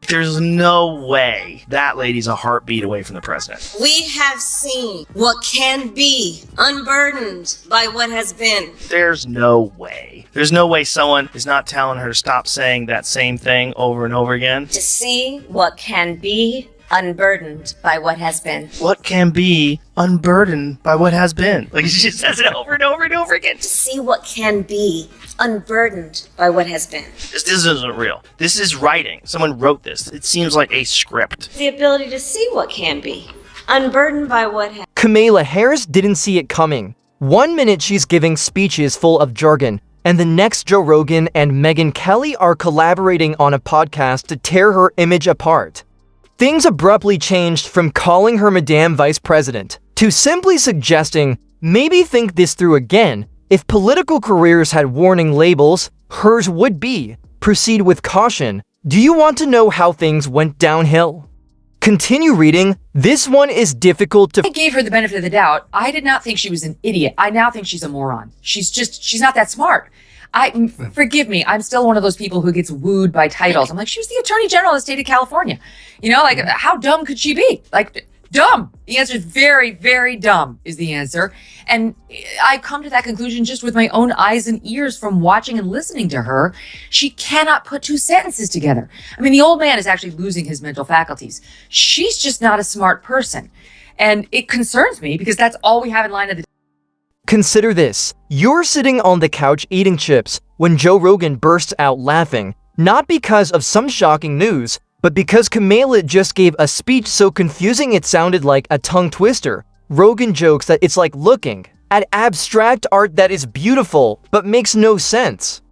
There's no way that lady's a heartbeat away from the president. We have seen what can be unburdened by what has been. There's no way. There's no way someone is not telling her to stop saying that same thing over and over again. To see what can be unburdened by what has been. What can be unburdened by what has been? Like, she just says it over and over and over again. To see what can be unburdened by what has been. This isn't real. This is writing. Someone wrote this. It seems like a script. The ability to see what can be unburdened by what has. Kamala Harris didn't see it coming. 1 minute she's giving speeches full of jargon, and the next Joe Rogan and Megyn Kelly are collaborating on a podcast to tear her image apart. Things abruptly changed from calling her Madame Vice President to simply suggesting, maybe think this through again. If political careers had warning labels, hers would be, proceed with caution. Do you want to know how things went downhill? Continue reading. This one is difficult to— I gave her the benefit of the doubt. I did not think she was an idiot. I now think she's a moron. She's not that smart. Forgive me, I'm still one of those people who gets wooed by titles. I'm like, she was the Attorney General of the state of California. You know, like, how dumb could she be? Like, dumb. The answer is very, very dumb is the answer. And I've come to that conclusion just with my own eyes and ears from watching and listening to her. She cannot put two sentences together. I mean, the old man is actually losing his mental faculties. She's just not a smart person. And it concerns me because that's all we have in line of the day. Consider this. You're sitting on the couch eating chips when Joe Rogan bursts out laughing, not because of some shocking news, but because Kamala just gave a speech so confusing it sounded like a tongue twister. Rogan jokes that it's like looking at abstract art that is beautiful but makes no sense.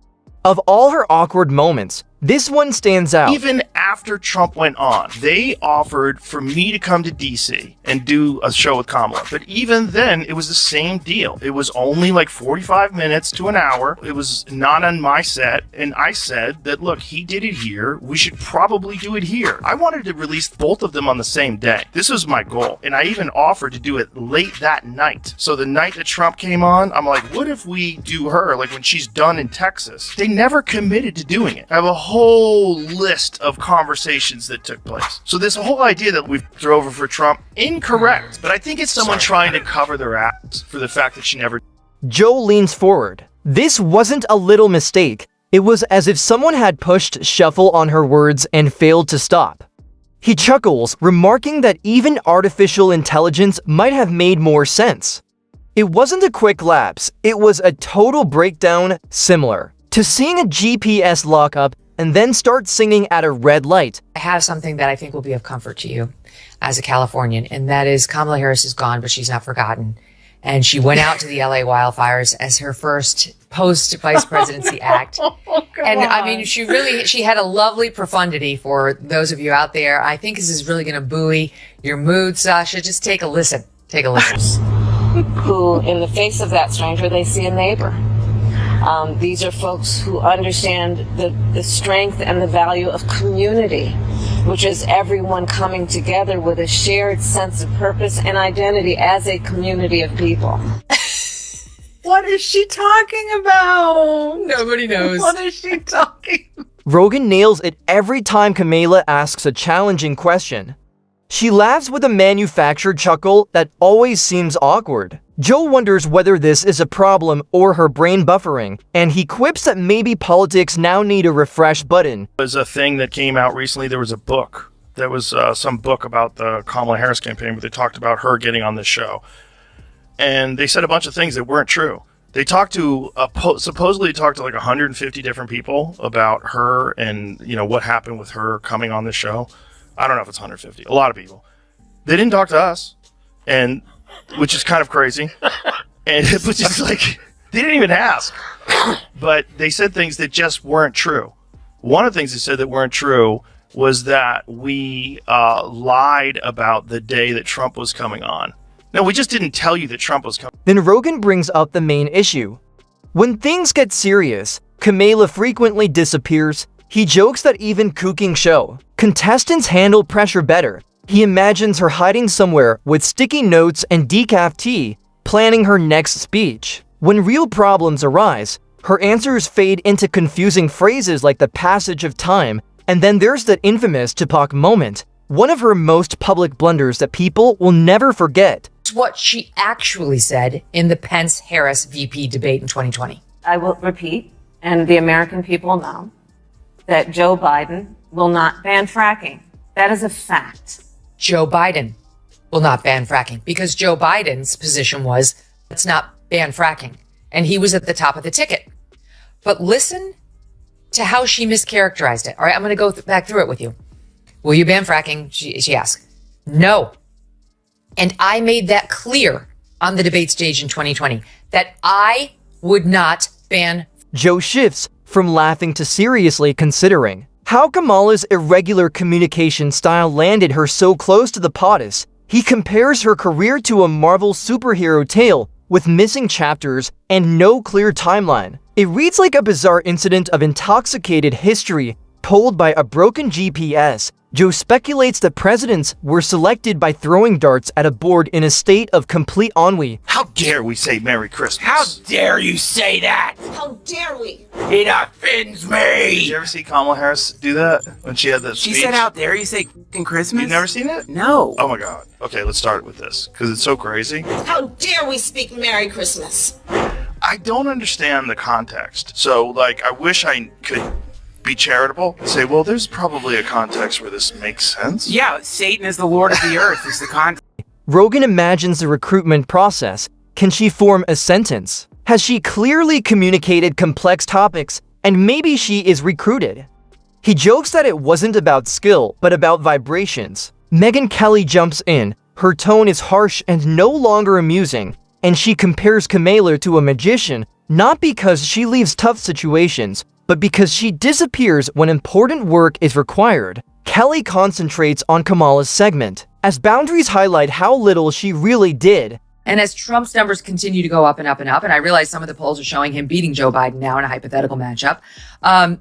Of all her awkward moments, this one stands out. Even after Trump went on, they offered for me to come to DC and do a show with Kamala. But even then, it was the same deal. It was only like 45 minutes to an hour. It was not on my set. And I said that, look, he did it here. We should probably do it here. I wanted to release both of them on the same day. This was my goal. And I even offered to do it late that night. So the night that Trump came on, I'm like, what if we do her like when she's done in Texas? They never committed to doing it. I have a whole list of conversations that took place. So this whole idea that we threw over for Trump, incorrect. But I think it's someone trying to cover their ass for the fact that she never. Joe leans forward. This wasn't a little mistake. It was as if someone had pushed shuffle on her words and failed to stop. He chuckles, remarking that even artificial intelligence might have made more sense. It wasn't a quick lapse. It was a total breakdown, similar to seeing a GPS lockup and then start singing at a red light. I have something that I think will be of comfort to you as a Californian, and that is Kamala Harris is gone, but she's not forgotten. And she went out to the LA wildfires as her first post-vice presidency act. And I mean, she had a lovely profundity for those of you out there. I think this is really going to buoy your mood, Sasha. Just take a listen. Take a listen. Who, in the face of that stranger, they see a neighbor. These are folks who understand the strength and the value of community, which is everyone coming together with a shared sense of purpose and identity as a community of people. What is she talking about? Nobody knows. What is she talking about? Rogan nails it every time Kamala asks a challenging question. She laughs with a manufactured chuckle that always seems awkward. Joe wonders whether this is a problem or her brain buffering, and he quips that maybe politics now need a refresh button. There's a thing that came out recently. There was a book. There was some book about the Kamala Harris campaign where they talked about her getting on this show. And they said a bunch of things that weren't true. They talked to, supposedly talked to like 150 different people about her and, you know, what happened with her coming on the show. I don't know if it's 150. A lot of people. They didn't talk to us, and which is kind of crazy. And it was just like, they didn't even ask. But they said things that just weren't true. One of the things they said that weren't true was that we lied about the day that Trump was coming on. No, we just didn't tell you that Trump was coming. Then Rogan brings up the main issue. When things get serious, Kamala frequently disappears. He jokes that even cooking show contestants handle pressure better. He imagines her hiding somewhere with sticky notes and decaf tea, planning her next speech. When real problems arise, her answers fade into confusing phrases like the passage of time And then there's that infamous Tupac moment, one of her most public blunders that people will never forget. It's what she actually said in the Pence-Harris VP debate in 2020. I will repeat, and the American people know, that Joe Biden will not ban fracking. That is a fact. Joe Biden will not ban fracking because Joe Biden's position was, let's not ban fracking. And he was at the top of the ticket. But listen to how she mischaracterized it. All right, I'm going to go back through it with you. Will you ban fracking? She asked. No. And I made that clear on the debate stage in 2020 that I would not ban. Joe shifts from laughing to seriously considering how Kamala's irregular communication style landed her so close to the POTUS. He compares her career to a Marvel superhero tale with missing chapters and no clear timeline. It reads like a bizarre incident of intoxicated history told by a broken GPS. Joe speculates that presidents were selected by throwing darts at a board in a state of complete ennui. How dare we say Merry Christmas? How dare you say that? How dare we? It offends me. Did you ever see Kamala Harris do that when she had that She speech? said, "How dare you say f***ing Christmas?" You've never seen it? No. Oh my god. Okay, let's start with this because it's so crazy. How dare we speak Merry Christmas? I don't understand the context. So, like, I wish I could be charitable and say, well, there's probably a context where this makes sense. Yeah, Satan is the Lord of the earth is the context. Rogan imagines the recruitment process. Can she form a sentence? Has she clearly communicated complex topics and maybe she is recruited? He jokes that it wasn't about skill, but about vibrations. Megyn Kelly jumps in. Her tone is harsh and no longer amusing, and she compares Kamala to a magician, not because she leaves tough situations, but because she disappears when important work is required. Kelly concentrates on Kamala's segment, as boundaries highlight how little she really did. And as Trump's numbers continue to go up and up and up, and I realize some of the polls are showing him beating Joe Biden now in a hypothetical matchup,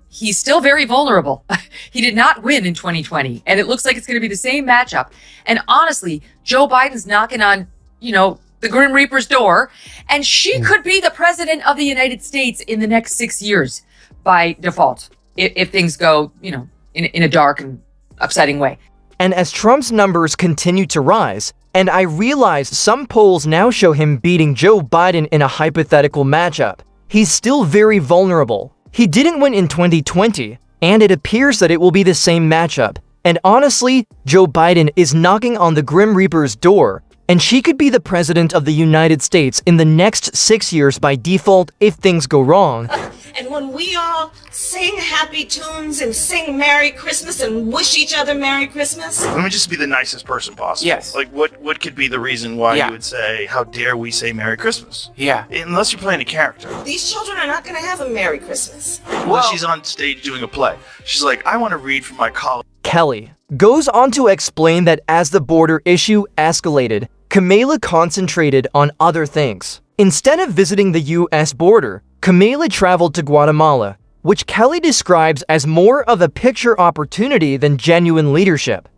he's still very vulnerable. He did not win in 2020, and it looks like it's going to be the same matchup. And honestly, Joe Biden's knocking on, the Grim Reaper's door, and she could be the president of the United States in the next 6 years by default, if things go, in a dark and upsetting way. And as Trump's numbers continue to rise, and I realize some polls now show him beating Joe Biden in a hypothetical matchup, he's still very vulnerable. He didn't win in 2020, and it appears that it will be the same matchup. And honestly, Joe Biden is knocking on the Grim Reaper's door, and she could be the president of the United States in the next 6 years by default if things go wrong. And when we all sing happy tunes and sing Merry Christmas and wish each other Merry Christmas. Let me just be the nicest person possible. Yes. Like, what could be the reason why Yeah. you would say, how dare we say Merry Christmas? Yeah. Unless you're playing a character. These children are not going to have a Merry Christmas. When she's on stage doing a play, she's like, I want to read from my college. Kelly goes on to explain that as the border issue escalated, Kamala concentrated on other things. Instead of visiting the US border, Kamala traveled to Guatemala, which Kelly describes as more of a picture opportunity than genuine leadership.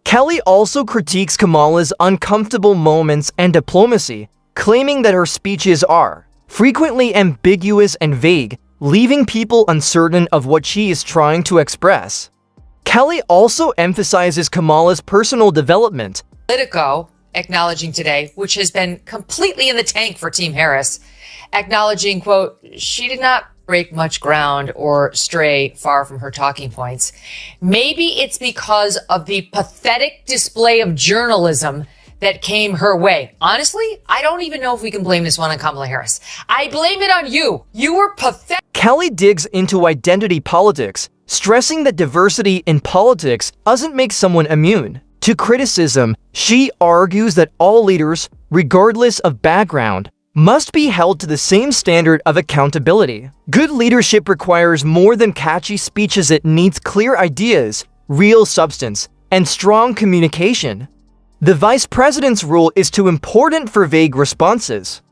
Kelly also critiques Kamala's uncomfortable moments and diplomacy, claiming that her speeches are frequently ambiguous and vague, leaving people uncertain of what she is trying to express. Kelly also emphasizes Kamala's personal development. Politico acknowledging today, which has been completely in the tank for Team Harris, acknowledging, quote, she did not break much ground or stray far from her talking points. Maybe it's because of the pathetic display of journalism that came her way. Honestly, I don't even know if we can blame this one on Kamala Harris. I blame it on you. You were pathetic. Kelly digs into identity politics, stressing that diversity in politics doesn't make someone immune to criticism. She argues that all leaders, regardless of background, must be held to the same standard of accountability. Good leadership requires more than catchy speeches. It needs clear ideas, real substance, and strong communication. The vice president's role is too important for vague responses.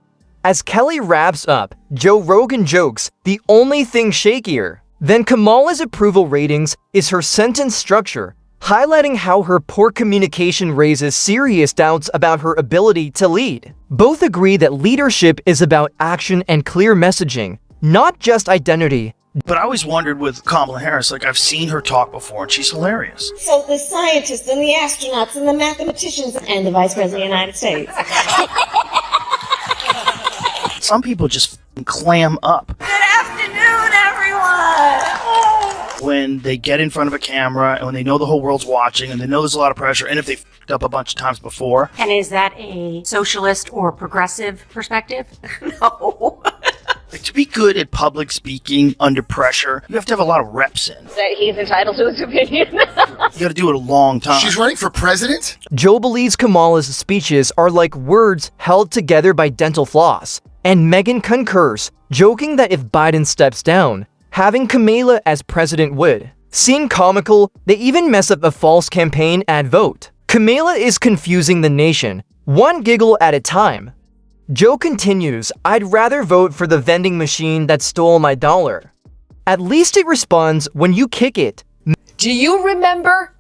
As Kelly wraps up, Joe Rogan jokes, the only thing shakier than Kamala's approval ratings is her sentence structure, highlighting how her poor communication raises serious doubts about her ability to lead. Both agree that leadership is about action and clear messaging, not just identity. But I always wondered with Kamala Harris, like I've seen her talk before and she's hilarious. So the scientists and the astronauts and the mathematicians and the Vice President of the United States. Some people just clam up Good afternoon, everyone! when they get in front of a camera and when they know the whole world's watching and they know there's a lot of pressure, and if they f***ed up a bunch of times before. And is that a socialist or progressive perspective? No. Like, to be good at public speaking under pressure, you have to have a lot of reps in. That he's entitled to his opinion. You got to do it a long time. She's running for president? Joe believes Kamala's speeches are like words held together by dental floss, and Megyn concurs, joking that if Biden steps down, having Kamala as president would seem comical. They even mess up a false campaign ad vote. Kamala is confusing the nation, one giggle at a time. Joe continues, I'd rather vote for the vending machine that stole my dollar. At least it responds when you kick it. Do you remember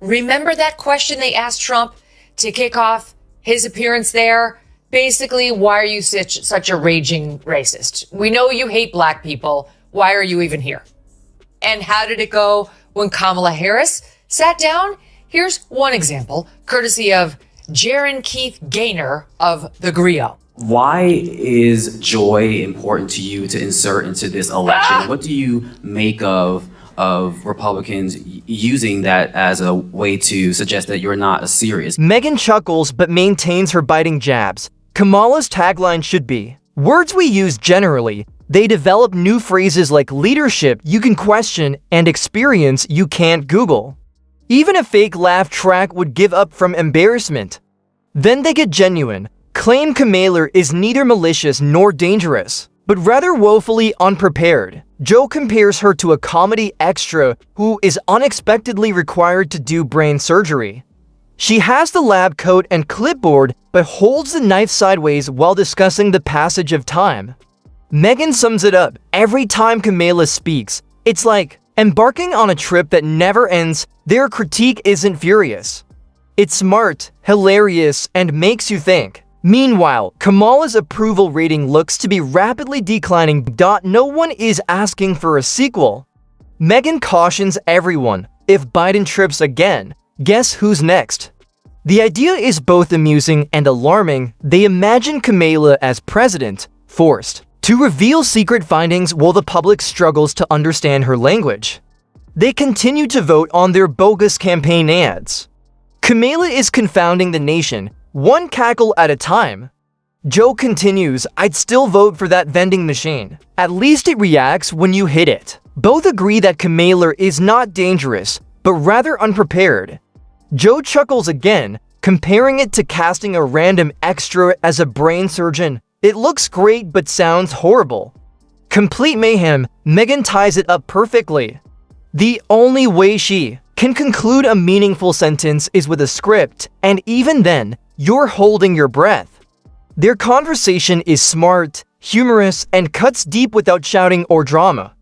that question they asked Trump to kick off his appearance there? Basically, why are you such a raging racist? We know you hate black people. Why are you even here? And how did it go when Kamala Harris sat down? Here's one example, courtesy of Jaron Keith Gaynor of The Griot. Why is joy important to you to insert into this election? What do you make of Republicans using that as a way to suggest that you're not as serious? Megyn chuckles but maintains her biting jabs. Kamala's tagline should be, words we use generally. They develop new phrases like leadership you can question and experience you can't Google. Even a fake laugh track would give up from embarrassment. Then they get genuine. Claim Kamala is neither malicious nor dangerous, but rather woefully unprepared. Joe compares her to a comedy extra who is unexpectedly required to do brain surgery. She has the lab coat and clipboard, but holds the knife sideways while discussing the passage of time. Megyn sums it up. Every time Kamala speaks, it's like embarking on a trip that never ends. Their critique isn't furious. It's smart, hilarious, and makes you think. Meanwhile, Kamala's approval rating looks to be rapidly declining. No one is asking for a sequel. Megyn cautions everyone, if Biden trips again, guess who's next? The idea is both amusing and alarming. They imagine Kamala as president, forced to reveal secret findings while the public struggles to understand her language. They continue to vote on their bogus campaign ads. Kamala is confounding the nation, one cackle at a time. Joe continues, I'd still vote for that vending machine. At least it reacts when you hit it. Both agree that Kamala is not dangerous, but rather unprepared. Joe chuckles again, comparing it to casting a random extra as a brain surgeon. It looks great but sounds horrible. Complete mayhem. Megyn ties it up perfectly. The only way she can conclude a meaningful sentence is with a script, and even then, you're holding your breath. Their conversation is smart, humorous, and cuts deep without shouting or drama.